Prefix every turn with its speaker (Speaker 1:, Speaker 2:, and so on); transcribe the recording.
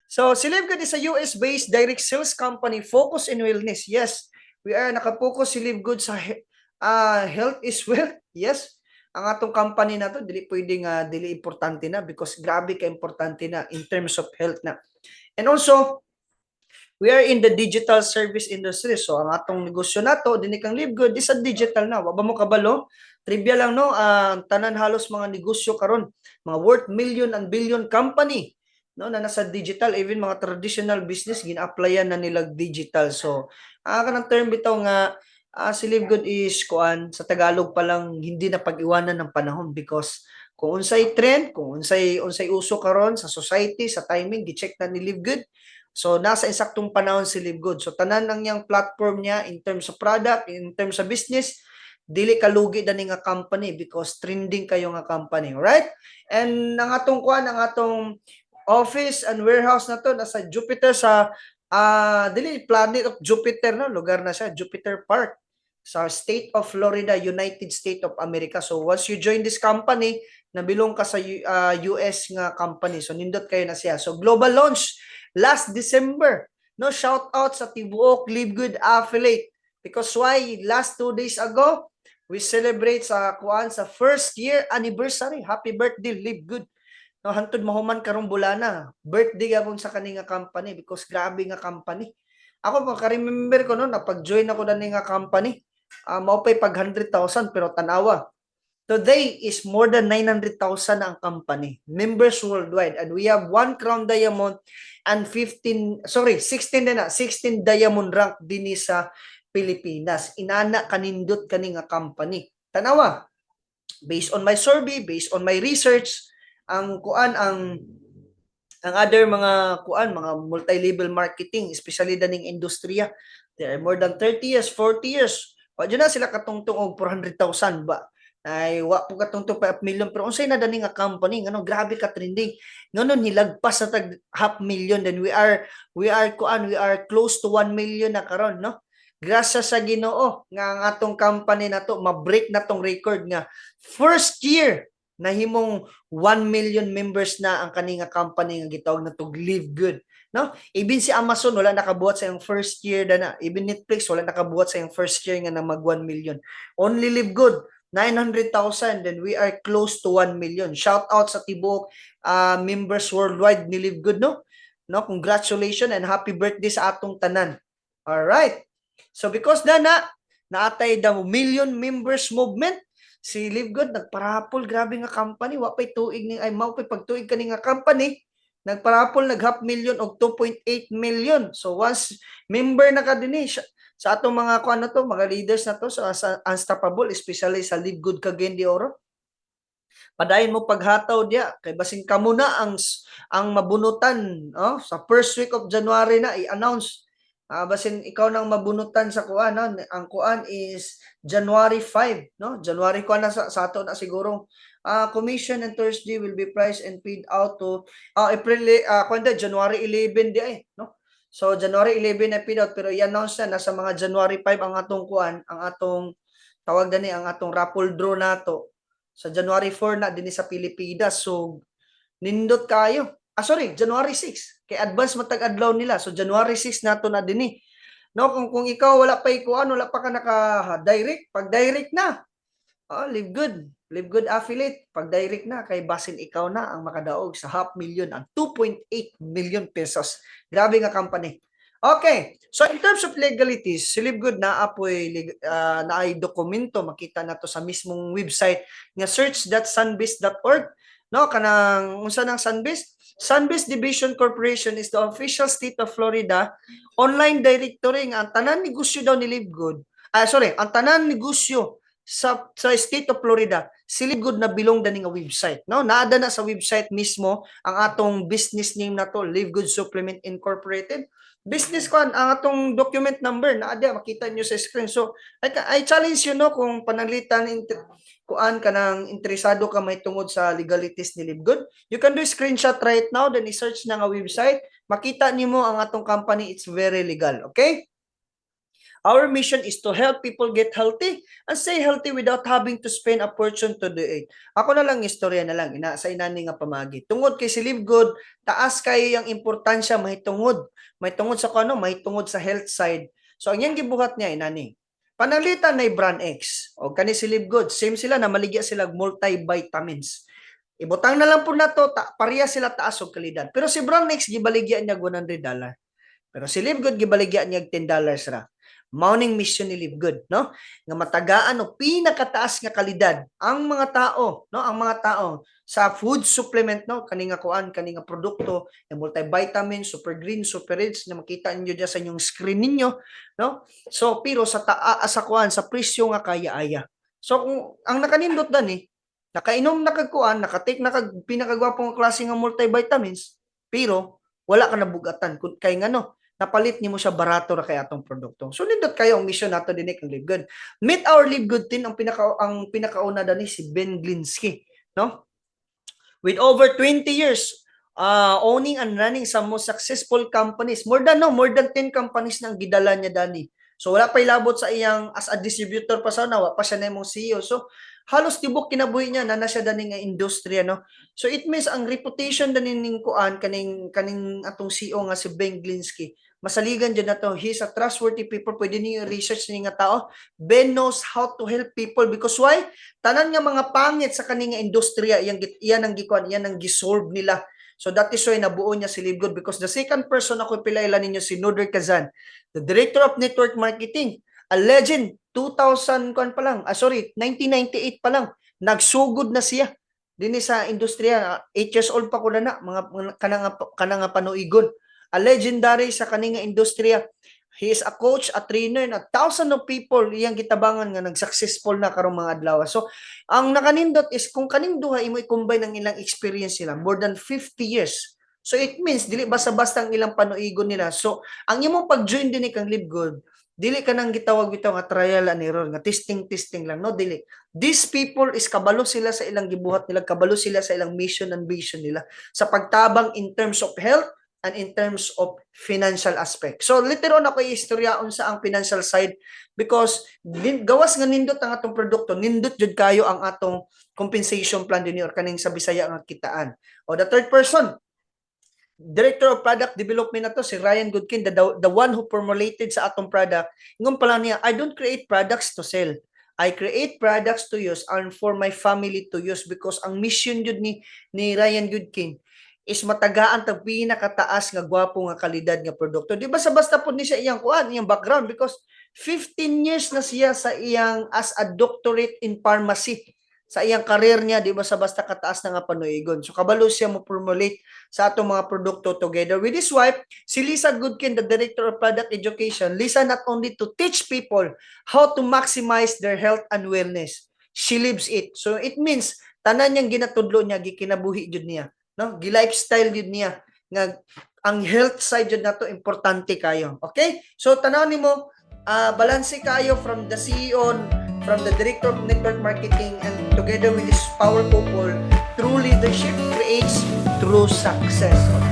Speaker 1: So, si Livegood is a US-based direct sales company focused in wellness. Yes, we are nakapokus si Livegood sa health is wealth. Yes, ang atong company na to, dili pwedeng dili importante na because grabe ka importante na in terms of health na. And also, we are in the digital service industry. So, ang atong negosyo na to, dini kang Livegood, is a digital na. Wa ba mo kabalo? Trivia lang, no? Tanan halos mga negosyo karon, mga worth million and billion company, no, na nasa digital, even mga traditional business gina-applyan na nila digital. So kanang term bitaw nga si Livegood is kuan sa Tagalog pa lang hindi na pag-iwanan ng panahon because kung unsay trend, kung unsay uso karon sa society, sa timing gi-check na ni Livegood. So nasa insaktong panahon si Livegood. So tanan ang yang platform niya in terms of product, in terms of business, dili kalugi na nga company because trending kayo nga company, right? And ang atong kuan, ang atong office and warehouse na to nasa Jupiter sa dili planet of Jupiter, no, lugar na siya, Jupiter Park sa state of Florida, United States of America. So once you join this company, nabilong ka sa US nga company. So nindot kayo na siya. So global launch last December. No, shout out sa tibuok Livegood affiliate because why last 2 days ago we celebrate sa kuan sa first year anniversary. Happy birthday Livegood. No, hantod mahuman karong bulana. Birthday gabon sa kaninga company because grabe nga company. Ako maka-remember ko no na pag-join ako dani nga company. Mao pay pag 100,000 pero tanawa. Today is more than 900,000 ang company. Members worldwide and we have 1 crown diamond and 16 diamond rank dinhi sa Pilipinas. Inana kanindot kani nga company. Tanawa. Based on my survey, based on my research, ang kuan ang other mga kuan mga multi-level marketing especially daning industriya, there are more than 30 years, 40 years. Wa na sila katungtong og 400,000 ba? Ay wa po katungtong 5 million pero unsay na dani nga company ngano grabe ka trending. Ngano nilagpas sa tag half million then we are close to 1 million na karon, no? Grasya sa Ginoo nga ang atong company na to ma-break na tong record nga first year nahimong 1 million members na ang kaninga company nga gitawag na tog Livegood, no? Even si Amazon wala nakabuhat sa yung first year na. Even Netflix wala nakabuhat sa yung first year nga na mag 1 million. Only Livegood 900,000 then we are close to 1 million. Shout out sa tibok members worldwide ni Livegood, no? No, congratulations and happy birthday sa atong tanan. All right. So because naatay daw million members movement, si Livegood nagparapol grabe nga company wa pay tuig ni ay mao pay pagtuig kani nga company nagparapol nag half million og 2.8 million. So once member na ka dinhi sa atong mga kuan na to, mga leaders na to sa Unstoppable, especially sa Livegood Cagayan de Oro, padayon mo paghataw dia kay basin kamo na ang mabunutan, sa first week of January na i-announce. Basin ikaw nang mabunutan sa kuan, no? Ang kuan is January 5, no? January kuan na sa ato na siguro. Commission and Thursday will be priced and paid out to April January 11 di ay, no? So January 11 na paid out pero i-announce na sa mga January 5 ang atong kuan, ang atong tawag dani ang atong raffle draw nato sa January 4 na dinhi sa Pilipinas. So nindot kayo. Sorry, January 6. Kay advance matag adlaw nila. So January 6 nato na dinhi. No, kung ikaw wala pa ikuan, wala pa ka naka-direct, pag direct na. Livegood. Livegood affiliate. Pag direct na kay basin ikaw na ang makadaog sa half million ang 2.8 million pesos. Grabe nga company. Okay. So in terms of legalities, si Livegood na ay dokumento makita nato sa mismong website nga search.sunbase.org, no, kanang unsa nang Sunbase? Sunbase Division Corporation is the official state of Florida online directory nga ang tanan negosyo daw ni Livegood. Ang tanan negosyo sa state of Florida, si Livegood na bilong dani nga website, no? Naada na sa website mismo ang atong business name na to, Livegood Supplement Incorporated. Business ko ang atong document number na ada makita niyo sa screen. So I challenge you, no, kung pananglitan kuan ka nang interesado ka may tungod sa legalities ni Livegood, you can do screenshot right now then i-search na nga website, makita nimo ang atong company, it's very legal, okay? Our mission is to help people get healthy and stay healthy without having to spend a fortune to do it. Ako na lang, istorya na lang, sa inani nga pamagi. Tungod kay si Live Good, taas kayo yung importansya, mahitungod. Mahitungod sa kano, mahitungod sa health side. So, ang yung gibuhat niya, inani. Panalitan na brand X. O kani si Live Good, same sila na maligya sila multivitamins. Ibutang na lang po na to, pareha sila taas og kalidad. Pero si brand X, gibaligyan niya $100. Pero si Live Good, gibaligyan niya $10 ra. Morning mission ni Live Good, no? Nga matagaan o pinakataas nga kalidad ang mga tao, no? Ang mga tao sa food supplement, no? Kaninga kuan, kaninga produkto, yung multivitamin, super green, super rich na makita niyo diyan sa inyong screen ninyo, no? So pero sa sa kuan sa presyo nga kaya-aya. So kung ang nakanindot dani, nakainom na kag kuan, nakatake na kag pinakagwapong klase nga multivitamins, pero wala ka nabugatan kay ngano napalit nimo siya barato ra kay atong produkto. So nindot kayo ang mission nato dinhi kang Live Good. Meet our Live Good team ang pinakauna dani si Ben Glinsky, no? With over 20 years owning and running some most successful companies. More than 10 companies nang gidala niya dani. So wala pa ilabot sa iyang as a distributor pa sa nawa pa siya na imong CEO. So halos tibok kinabuhi niya na siya dani nga industriya, no. So it means ang reputation dani ning kuan kaning atong CEO nga si Ben Glinsky masaligan dyan na to. He's a trustworthy people. Pwede niyo research niyo nga tao. Ben knows how to help people because why? Tanan nga mga pangit sa kaninga industriya, iyan ang gikuan, iyan ang gisolve nila. So that is why nabuo niya si Live Good because the second person ako pilailan ninyo si Noder Kazan, the Director of Network Marketing, a legend, 2000 kuan pa lang, 1998 pa lang, nagsugod na siya dinhi sa industriya. 8 years old pa ko na mga kanang panuigon. A legendary sa kaninga industriya. He is a coach, a trainer, na thousands of people iyang gitabangan nga nag-successful na karong mga adlaw. So, ang nakanindot is kung kaning duha imo i-combine ang ilang experience nila, more than 50 years. So, it means dili basta-basta ang ilang panuigon nila. So, ang imong pag-join dinhi kang Live Good, dili ka nang gitawag bitaw nga trial and error, nga testing lang, no? Dili. These people is kabalo sila sa ilang gibuhat nila, kabalo sila sa ilang mission and vision nila sa pagtabang in terms of health and in terms of financial aspect. So later on ako istoryaon sa ang financial side because gawas nga nindot ang atong produkto, nindot jud kayo ang atong compensation plan dinhi or kaning sa Bisaya nga kitaan. O the third person, Director of Product Development na to, si Ryan Goodkin, the one who formulated sa atong product. Ingon pala niya, I don't create products to sell. I create products to use and for my family to use because ang mission jud ni Ryan Goodkin is matagaan tag pinakataas nga gwapo nga kalidad nga produkto. Di ba sa basta po ni siya iyang kuan, iyang background because 15 years na siya sa iyang as a doctorate in pharmacy. Sa iyang career niya, di ba sa basta kataas na nga panuigon. So kabalo siya mo formulate sa atong mga produkto together with his wife, si Lisa Goodkin, the Director of Product Education. Lisa not only to teach people how to maximize their health and wellness, she lives it. So it means tanan niyang ginatudlo niya, gikinabuhi jud niya. No, gi-lifestyle jud niya nga ang health side jud nato importante kayo. Okay? So tanaw nimo balanse kayo from the CEO, from the Director of Network Marketing and together with this power couple, true leadership creates true success. Okay?